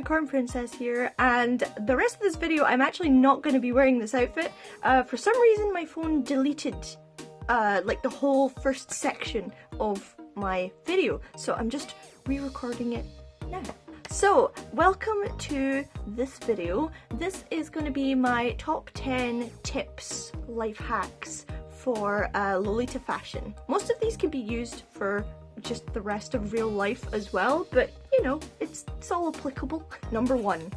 Unicorn Princess here, and the rest of this video I'm actually not going to be wearing this outfit. For some reason my phone deleted like the whole first section of my video, so I'm just re-recording it now. So, welcome to this video. This is going to be my top 10 tips, life hacks for Lolita fashion. Most of these can be used for just the rest of real life as well, but you know, it's all applicable. Number 1.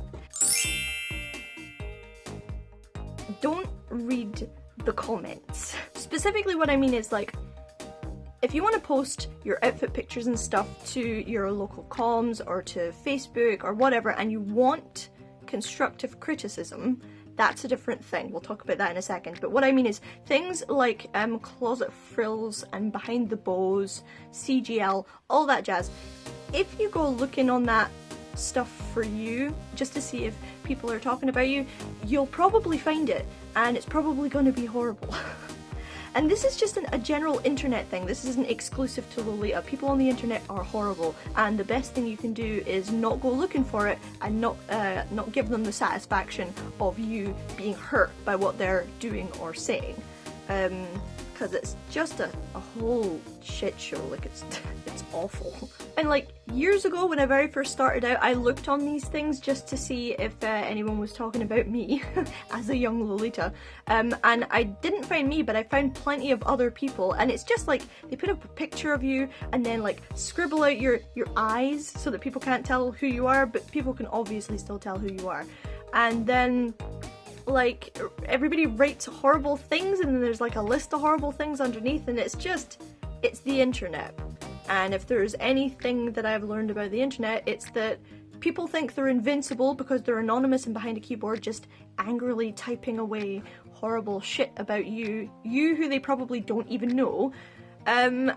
Don't read the comments. Specifically what I mean is, like, if you want to post your outfit pictures and stuff to your local comms or to Facebook or whatever, and you want constructive criticism, that's a different thing. We'll talk about that in a second. But what I mean is things like closet frills and behind the bows, CGL, all that jazz. If you go looking on that stuff for you, just to see if people are talking about you, you'll probably find it, and it's probably going to be horrible. And this is just a general internet thing. This isn't exclusive to Lolita. People on the internet are horrible, and the best thing you can do is not go looking for it and not give them the satisfaction of you being hurt by what they're doing or saying. Because it's just a whole shit show. Like, it's awful. And like years ago when I very first started out, I looked on these things just to see if anyone was talking about me as a young Lolita, and I didn't find me, but I found plenty of other people, and it's just like they put up a picture of you and then like scribble out your eyes so that people can't tell who you are, but people can obviously still tell who you are. And then like everybody writes horrible things, and then there's like a list of horrible things underneath, and it's the internet. And if there's anything that I've learned about the internet, it's that people think they're invincible because they're anonymous and behind a keyboard just angrily typing away horrible shit about you who they probably don't even know, and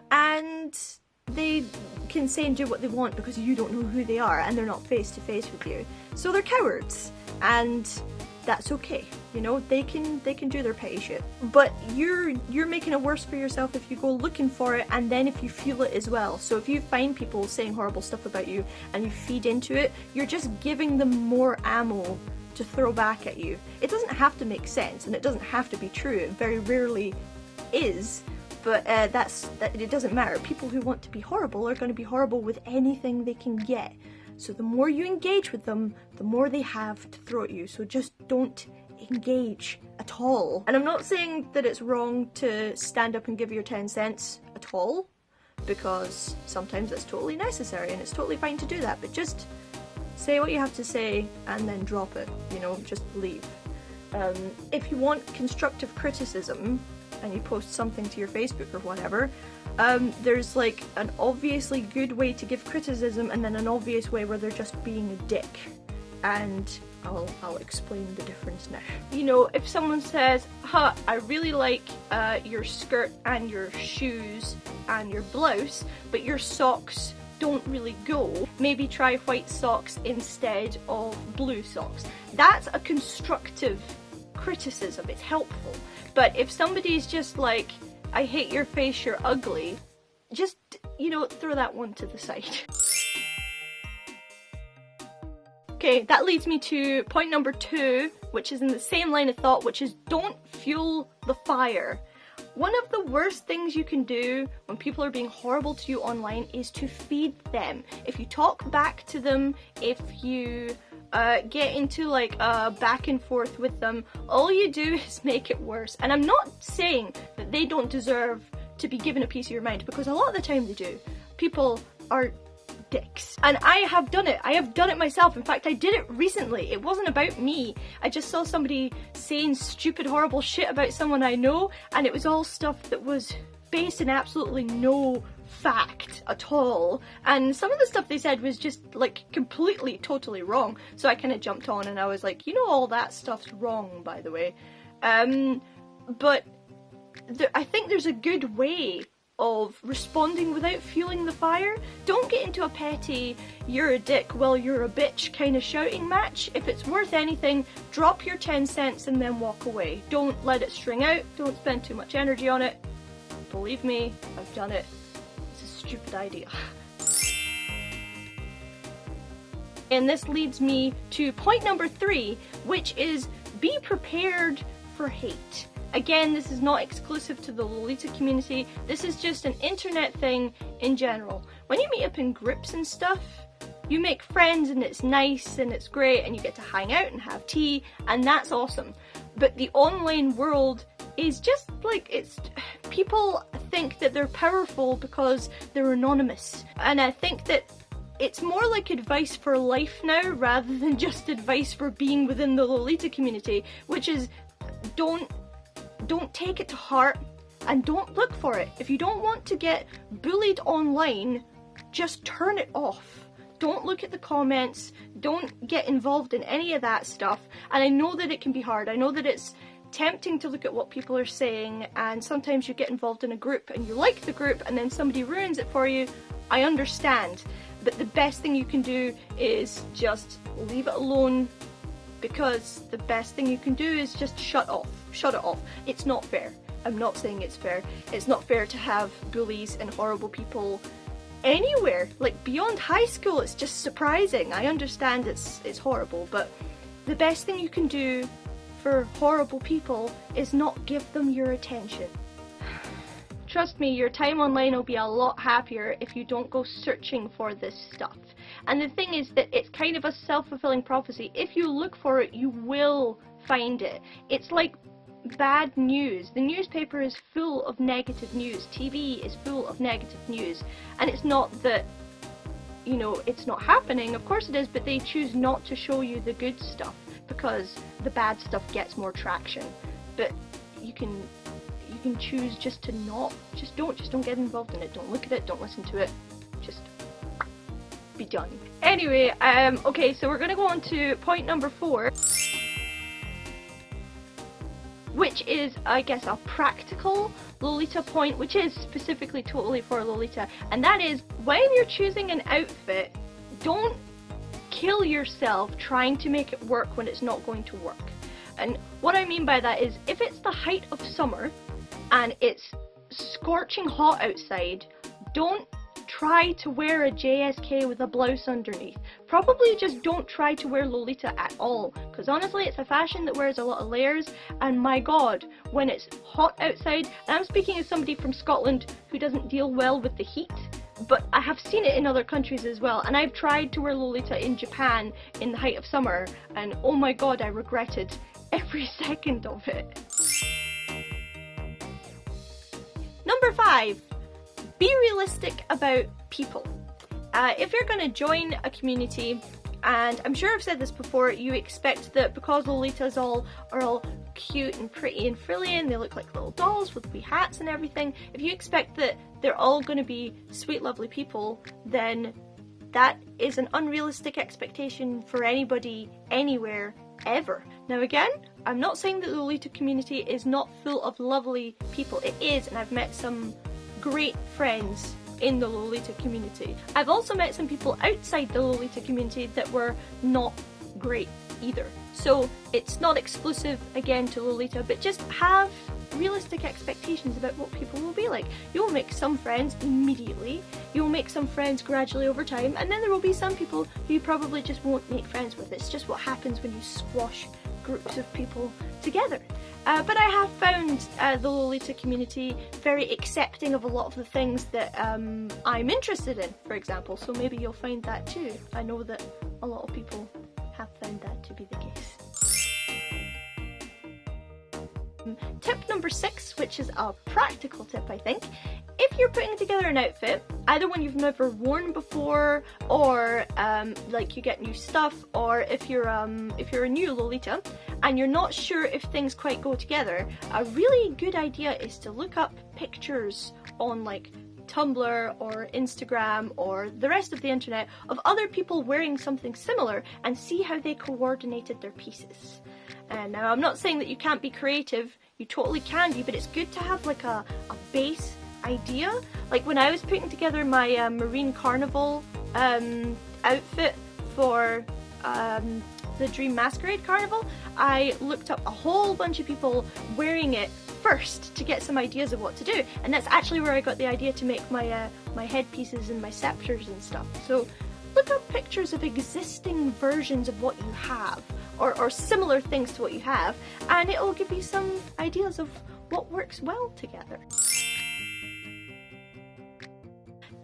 they can say and do what they want because you don't know who they are and they're not face to face with you. So they're cowards, and that's okay, you know, they can do their petty shit. But you're making it worse for yourself if you go looking for it, and then if you feel it as well. So if you find people saying horrible stuff about you and you feed into it, you're just giving them more ammo to throw back at you. It doesn't have to make sense, and it doesn't have to be true. It very rarely is, but it doesn't matter. People who want to be horrible are going to be horrible with anything they can get. So the more you engage with them, the more they have to throw at you. So just don't engage at all. And I'm not saying that it's wrong to stand up and give your 10 cents at all, because sometimes it's totally necessary and it's totally fine to do that, but just say what you have to say and then drop it, you know, just leave. If you want constructive criticism and you post something to your Facebook or whatever, there's like an obviously good way to give criticism and then an obvious way where they're just being a dick. And I'll explain the difference now. You know, if someone says, I really like your skirt and your shoes and your blouse, but your socks don't really go, maybe try white socks instead of blue socks. That's a constructive criticism, it's helpful. But if somebody's just like, I hate your face, you're ugly, just, you know, throw that one to the side. Okay, that leads me to point number 2, which is in the same line of thought, which is don't fuel the fire. One of the worst things you can do when people are being horrible to you online is to feed them. If you talk back to them, if you get into like a back and forth with them, all you do is make it worse. And I'm not saying that they don't deserve to be given a piece of your mind, because a lot of the time they do. People are dicks. And I have done it. I have done it myself. In fact, I did it recently. It wasn't about me. I just saw somebody saying stupid, horrible shit about someone I know, and it was all stuff that was based in absolutely no fact at all, and some of the stuff they said was just like completely, totally wrong. So I kind of jumped on and I was like, you know, all that stuff's wrong, by the way. But I think there's a good way of responding without fueling the fire. Don't get into a petty, you're a dick, well you're a bitch kind of shouting match. If it's worth anything, drop your 10 cents and then walk away. Don't let it string out, don't spend too much energy on it. Believe me, I've done it. It's a stupid idea. And this leads me to point number 3, which is be prepared for hate. Again, this is not exclusive to the Lolita community, this is just an internet thing in general. When you meet up in groups and stuff, you make friends and it's nice and it's great and you get to hang out and have tea and that's awesome. But the online world is just like, people think that they're powerful because they're anonymous. And I think that it's more like advice for life now rather than just advice for being within the Lolita community, which is don't take it to heart and don't look for it. If you don't want to get bullied online, just turn it off. Don't look at the comments, don't get involved in any of that stuff. And I know that it can be hard, I know that it's tempting to look at what people are saying, and sometimes you get involved in a group and you like the group and then somebody ruins it for you. I understand, but the best thing you can do is just leave it alone, because the best thing you can do is just shut it off. It's not fair. I'm not saying it's fair. It's not fair to have bullies and horrible people anywhere, like beyond high school. It's just surprising. I understand it's horrible, but the best thing you can do for horrible people is not give them your attention. Trust me, your time online will be a lot happier if you don't go searching for this stuff. And the thing is that it's kind of a self-fulfilling prophecy. If you look for it, you will find it. It's like bad news. The newspaper is full of negative news. TV is full of negative news. And it's not that, you know, it's not happening. Of course it is, but they choose not to show you the good stuff because the bad stuff gets more traction. But you can choose just to not. Just don't get involved in it. Don't look at it. Don't listen to it. Just be done. Anyway, okay, so we're gonna go on to point number 4, which is, I guess, a practical Lolita point, which is specifically totally for Lolita, and that is, when you're choosing an outfit, don't kill yourself trying to make it work when it's not going to work. And what I mean by that is, if it's the height of summer and it's scorching hot outside, don't try to wear a JSK with a blouse underneath. Probably just don't try to wear Lolita at all, because honestly it's a fashion that wears a lot of layers, and my god, when it's hot outside, and I'm speaking as somebody from Scotland who doesn't deal well with the heat, but I have seen it in other countries as well, and I've tried to wear Lolita in Japan in the height of summer, and oh my god, I regretted every second of it. Number 5. Be realistic about people. If you're going to join a community, and I'm sure I've said this before, you expect that because Lolitas are all cute and pretty and frilly and they look like little dolls with wee hats and everything, if you expect that they're all going to be sweet, lovely people, then that is an unrealistic expectation for anybody, anywhere, ever. Now again, I'm not saying that the Lolita community is not full of lovely people. It is, and I've met some great friends in the Lolita community. I've also met some people outside the Lolita community that were not great either. So it's not exclusive again to Lolita, but just have realistic expectations about what people will be like. You'll make some friends immediately, you'll make some friends gradually over time, and then there will be some people who you probably just won't make friends with. It's just what happens when you squash groups of people together. But I have found the Lolita community very accepting of a lot of the things that I'm interested in, for example, so maybe you'll find that too. I know that a lot of people have found that to be the case. Tip number 6, which is a practical tip, I think. If you're putting together an outfit, either one you've never worn before, or like you get new stuff, or if you're a new Lolita and you're not sure if things quite go together, a really good idea is to look up pictures on like Tumblr or Instagram or the rest of the internet of other people wearing something similar and see how they coordinated their pieces. And now I'm not saying that you can't be creative, you totally can be, but it's good to have like a base idea. Like when I was putting together my Marine Carnival outfit for the Dream Masquerade Carnival, I looked up a whole bunch of people wearing it first to get some ideas of what to do, and that's actually where I got the idea to make my my headpieces and my scepters and stuff. So look up pictures of existing versions of what you have, or similar things to what you have, and it will give you some ideas of what works well together.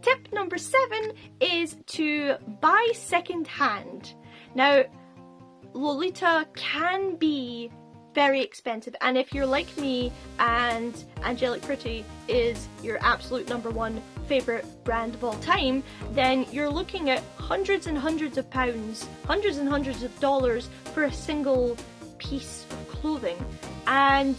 Tip number 7 is to buy second-hand. Now, Lolita can be very expensive, and if you're like me and Angelic Pretty is your absolute #1 favourite brand of all time, then you're looking at hundreds and hundreds of pounds, hundreds and hundreds of dollars for a single piece of clothing. And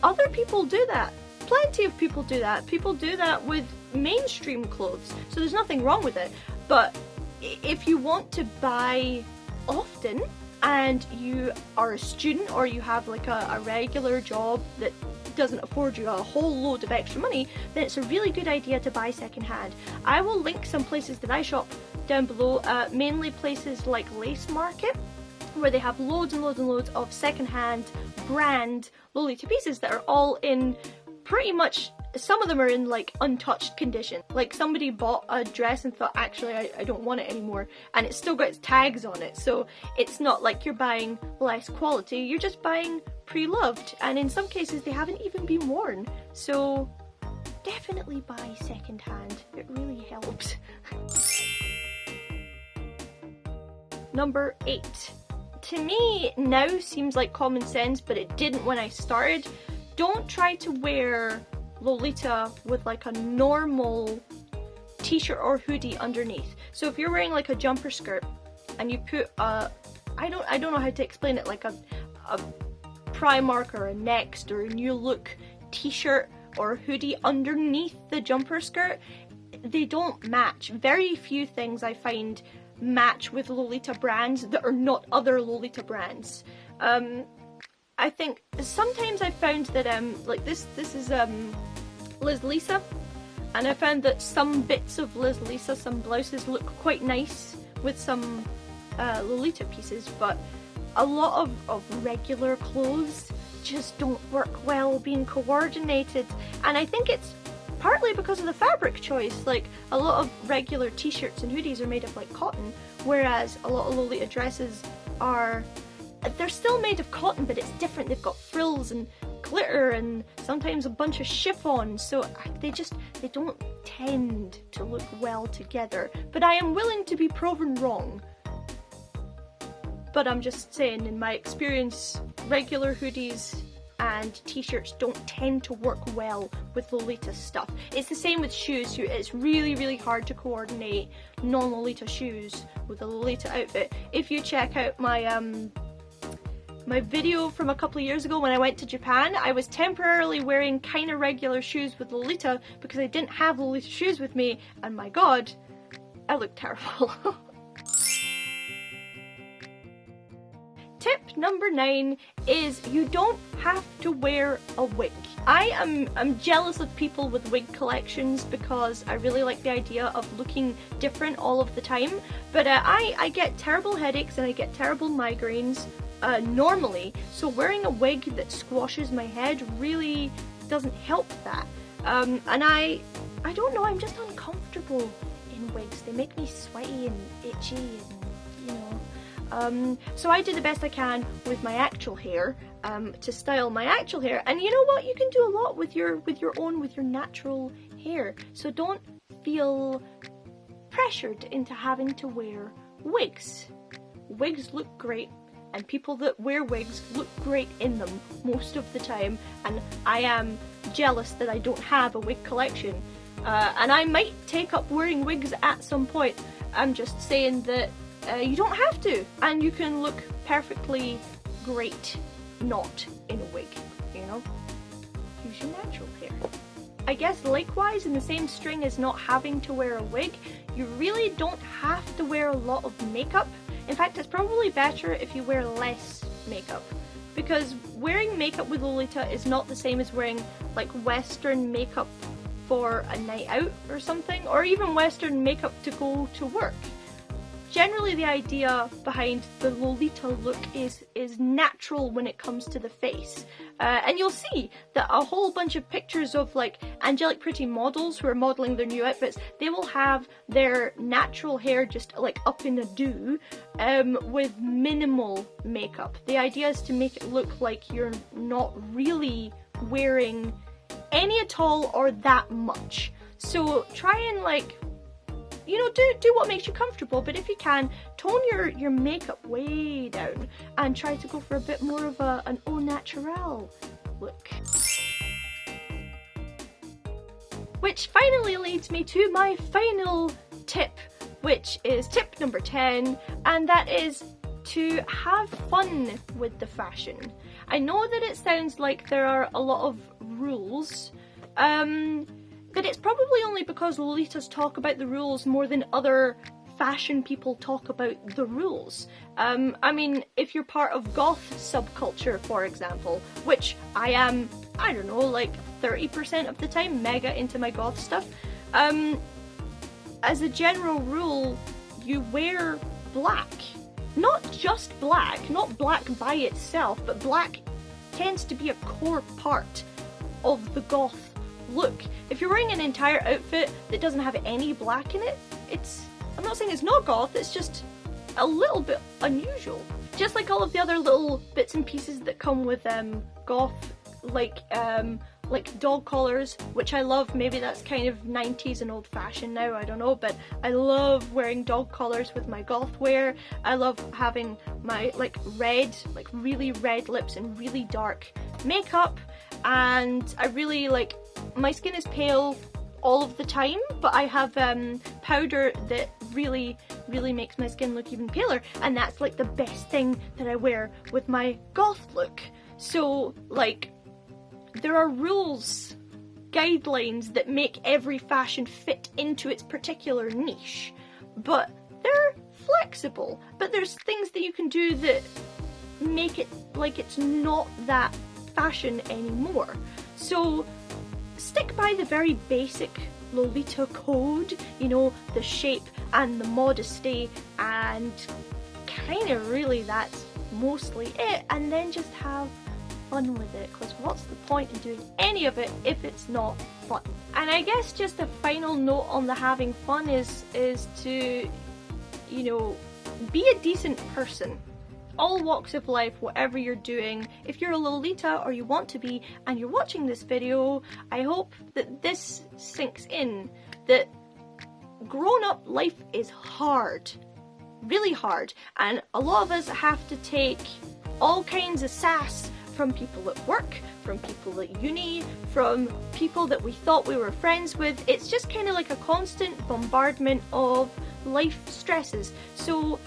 other people do that. Plenty of people do that. People do that with mainstream clothes, so there's nothing wrong with it. But if you want to buy often, and you are a student or you have like a regular job that doesn't afford you a whole load of extra money, then it's a really good idea to buy secondhand. I will link some places that I shop down below, mainly places like Lace Market, where they have loads and loads and loads of secondhand brand Lolita pieces that are all in pretty much, some of them are in like untouched condition. Like somebody bought a dress and thought, actually I don't want it anymore, and it's still got its tags on it, so it's not like you're buying less quality, you're just buying pre-loved, and in some cases they haven't even been worn. So definitely buy second hand, it really helps. Number 8. To me now seems like common sense, but it didn't when I started. Don't try to wear Lolita with like a normal t-shirt or hoodie underneath. So if you're wearing like a jumper skirt and you put a, I don't know how to explain it, like a Primark or a Next or a New Look t-shirt or hoodie underneath the jumper skirt, they don't match. Very few things I find match with Lolita brands that are not other Lolita brands. I think sometimes I found that like this is Liz Lisa, and I found that some bits of Liz Lisa, some blouses look quite nice with some Lolita pieces, but a lot of regular clothes just don't work well being coordinated, and I think it's partly because of the fabric choice. Like a lot of regular t-shirts and hoodies are made of like cotton, whereas a lot of Lolita dresses are, they're still made of cotton, but it's different. They've got frills and glitter and sometimes a bunch of chiffon, so they don't tend to look well together. But I am willing to be proven wrong. But I'm just saying, in my experience, regular hoodies and t-shirts don't tend to work well with Lolita stuff. It's the same with shoes. It's really, really hard to coordinate non-Lolita shoes with a Lolita outfit. If you check out my video from a couple of years ago when I went to Japan, I was temporarily wearing kind of regular shoes with Lolita because I didn't have Lolita shoes with me, and my god, I looked terrible. Tip number 9 is you don't have to wear a wig. I'm jealous of people with wig collections because I really like the idea of looking different all of the time, but I get terrible headaches and I get terrible migraines normally, so wearing a wig that squashes my head really doesn't help that. And I don't know, I'm just uncomfortable in wigs. They make me sweaty and itchy and, you know. So I do the best I can with my actual hair, to style my actual hair, and you know what, you can do a lot with your natural hair, so don't feel pressured into having to wear wigs. Wigs look great, and people that wear wigs look great in them most of the time, and I am jealous that I don't have a wig collection, and I might take up wearing wigs at some point. I'm just saying that you don't have to, and you can look perfectly great not in a wig, you know? Use your natural hair. I guess likewise, in the same string as not having to wear a wig, you really don't have to wear a lot of makeup. In fact, it's probably better if you wear less makeup, because wearing makeup with Lolita is not the same as wearing like Western makeup for a night out or something, or even Western makeup to go to work. generally the idea behind the Lolita look is natural when it comes to the face. And you'll see that a whole bunch of pictures of like angelic pretty models who are modeling their new outfits, they will have their natural hair just like up in a do, with minimal makeup. The idea is to make it look like you're not really wearing any at all or that much. So try and like, you know, do what makes you comfortable, but if you can, tone your makeup way down and try to go for a bit more of an au naturel look. Which finally leads me to my final tip, which is tip number 10, and that is to have fun with the fashion. I know that it sounds like there are a lot of rules, but it's probably only because Lolitas talk about the rules more than other fashion people talk about the rules. I mean, if you're part of goth subculture, for example, which I am, I don't know, like 30% of the time mega into my goth stuff, as a general rule, you wear black. Not just black, not black by itself, but black tends to be a core part of the goth look. If you're wearing an entire outfit that doesn't have any black in it, I'm not saying it's not goth, it's just a little bit unusual. Just like all of the other little bits and pieces that come with goth, like dog collars, which I love. Maybe that's kind of 90s and old fashioned now, I don't know, but I love wearing dog collars with my goth wear. I love having my like really red lips and really dark makeup, and I really like, my skin is pale all of the time, but I have powder that really makes my skin look even paler, and that's like the best thing that I wear with my goth look. So like, there are rules, guidelines that make every fashion fit into its particular niche, but they're flexible. But there's things that you can do that make it like it's not that fashion anymore. So stick by the very basic Lolita code, you know, the shape and the modesty, and kind of really that's mostly it, and then just have fun with it, because what's the point in doing any of it if it's not fun? And I guess just a final note on the having fun is to, you know, be a decent person. All walks of life, whatever you're doing. If you're a Lolita, or you want to be, and you're watching this video, I hope that this sinks in, that grown-up life is hard. Really hard. And a lot of us have to take all kinds of sass from people at work, from people at uni, from people that we thought we were friends with. It's just kind of like a constant bombardment of life stresses. So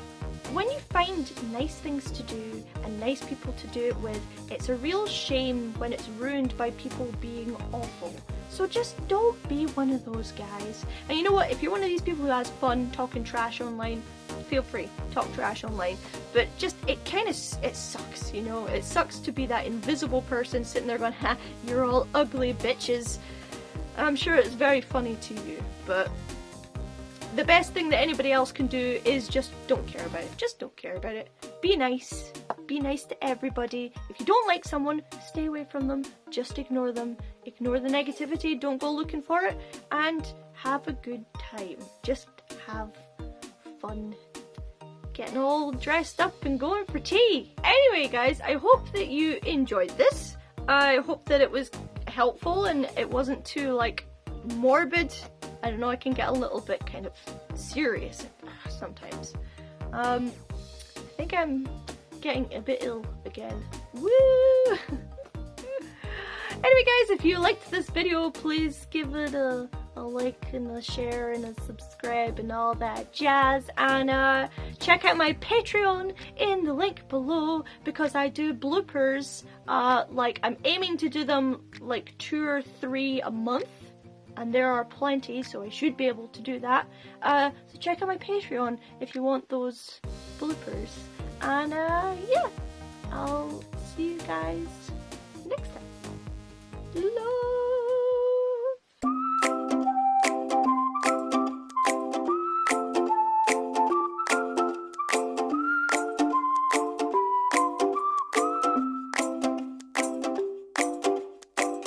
when you find nice things to do and nice people to do it with, it's a real shame when it's ruined by people being awful. So just don't be one of those guys. And you know what, if you're one of these people who has fun talking trash online, feel free, talk trash online. But just, it sucks, you know, it sucks to be that invisible person sitting there going, ha, you're all ugly bitches. I'm sure it's very funny to you, but the best thing that anybody else can do is just don't care about it. Just don't care about it. Be nice. Be nice to everybody. If you don't like someone, stay away from them. Just ignore them. Ignore the negativity. Don't go looking for it. And have a good time. Just have fun. Getting all dressed up and going for tea. Anyway, guys, I hope that you enjoyed this. I hope that it was helpful and it wasn't too, like, morbid. I don't know, I can get a little bit kind of serious sometimes. I think I'm getting a bit ill again. Woo! Anyway guys, if you liked this video, please give it a like and a share and a subscribe and all that jazz. And check out my Patreon in the link below, because I do bloopers. Like, I'm aiming to do them like 2 or 3 a month. And there are plenty, so I should be able to do that. So check out my Patreon if you want those bloopers. And yeah, I'll see you guys next time. Love.